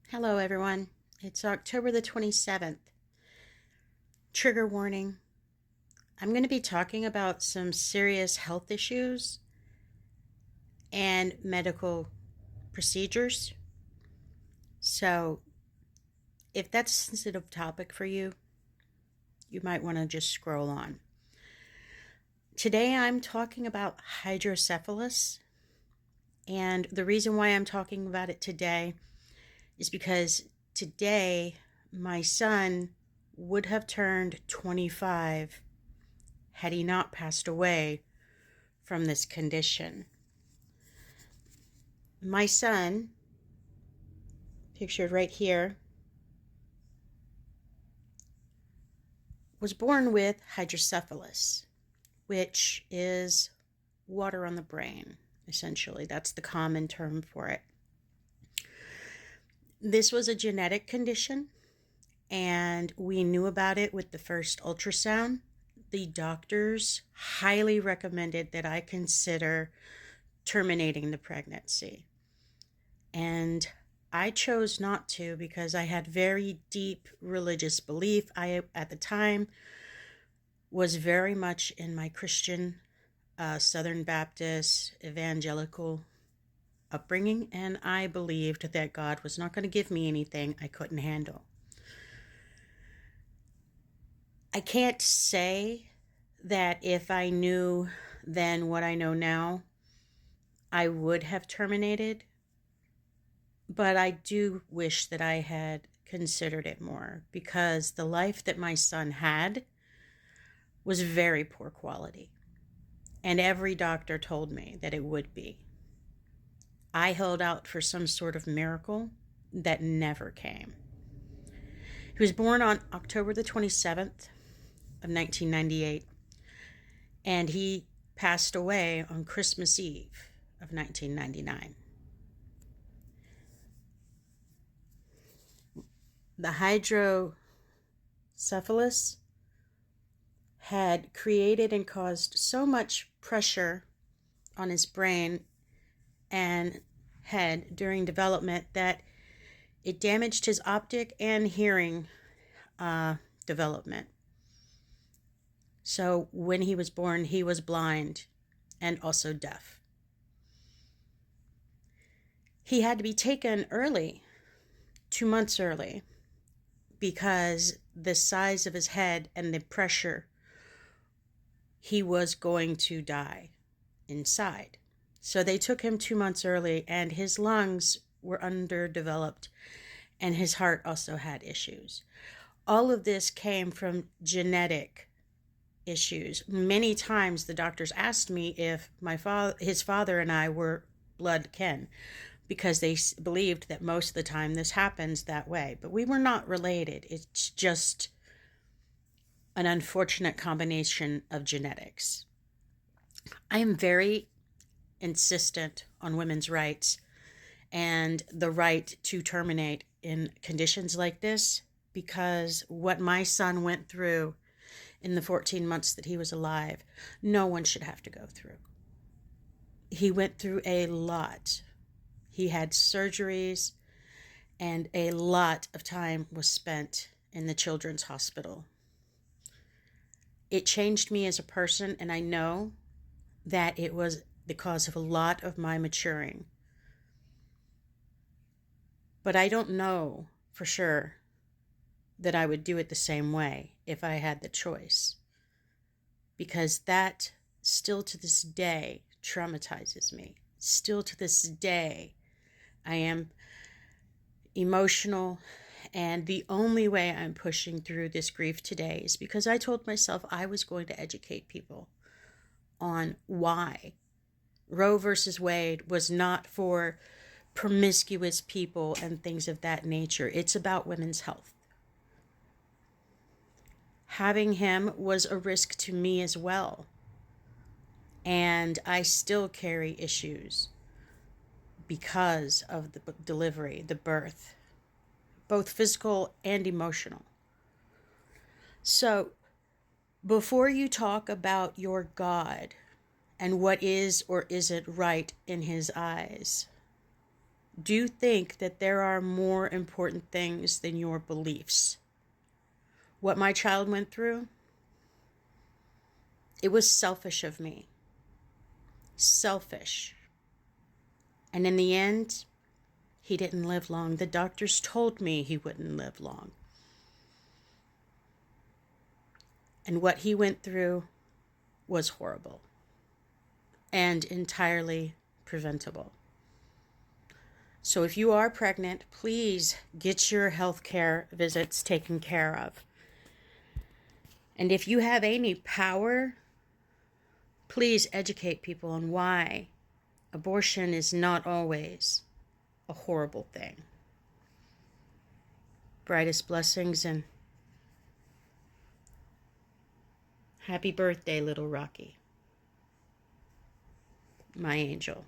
Hello, everyone. It's October the 27th. Trigger warning. I'm going to be talking about some serious health issues and medical procedures. So, if that's a sensitive topic for you, you might want to just scroll on. Today, I'm talking about hydrocephalus. And the reason why I'm talking about it today is because today, my son would have turned 25 had he not passed away from this condition. My son, pictured right here, was born with hydrocephalus, which is water on the brain, essentially. That's the common term for it. This was a genetic condition, and we knew about it with the first ultrasound. The doctors highly recommended that I consider terminating the pregnancy. And I chose not to because I had very deep religious belief. I, at the time, was very much in my Christian, Southern Baptist, evangelical upbringing, and I believed that God was not going to give me anything I couldn't handle. I can't say that if I knew then what I know now, I would have terminated, but I do wish that I had considered it more because the life that my son had was very poor quality. And every doctor told me that it would be. I held out for some sort of miracle that never came. He was born on October the 27th of 1998, and he passed away on Christmas Eve of 1999. The hydrocephalus had created and caused so much pressure on his brain and head during development that it damaged his optic and hearing development. So when he was born, he was blind and also deaf. He had to be taken early, 2 months early, because the size of his head and the pressure, he was going to die inside. So they took him 2 months early, and his lungs were underdeveloped, and his heart also had issues. All of this came from genetic issues. Many times the doctors asked me if his father and I were blood kin, because they believed that most of the time this happens that way. But we were not related. It's just an unfortunate combination of genetics. I am very insistent on women's rights and the right to terminate in conditions like this, because what my son went through in the 14 months that he was alive, no one should have to go through. He went through a lot. He had surgeries, and a lot of time was spent in the children's hospital. It changed me as a person, and I know that it was the cause of a lot of my maturing. But I don't know for sure that I would do it the same way if I had the choice, because that still to this day traumatizes me. Still to this day, I am emotional, and the only way I'm pushing through this grief today is because I told myself I was going to educate people on why Roe versus Wade was not for promiscuous people and things of that nature. It's about women's health. Having him was a risk to me as well, and I still carry issues because of the delivery, the birth, both physical and emotional. So before you talk about your God and what is or isn't right in his eyes, Do think that there are more important things than your beliefs. What my child went through, it was selfish of me. Selfish. And in the end, he didn't live long. The doctors told me he wouldn't live long. And what he went through was horrible and entirely preventable. So if you are pregnant, please get your health care visits taken care of. And if you have any power, please educate people on why abortion is not always a horrible thing. Brightest blessings and happy birthday, little Rocky, my angel.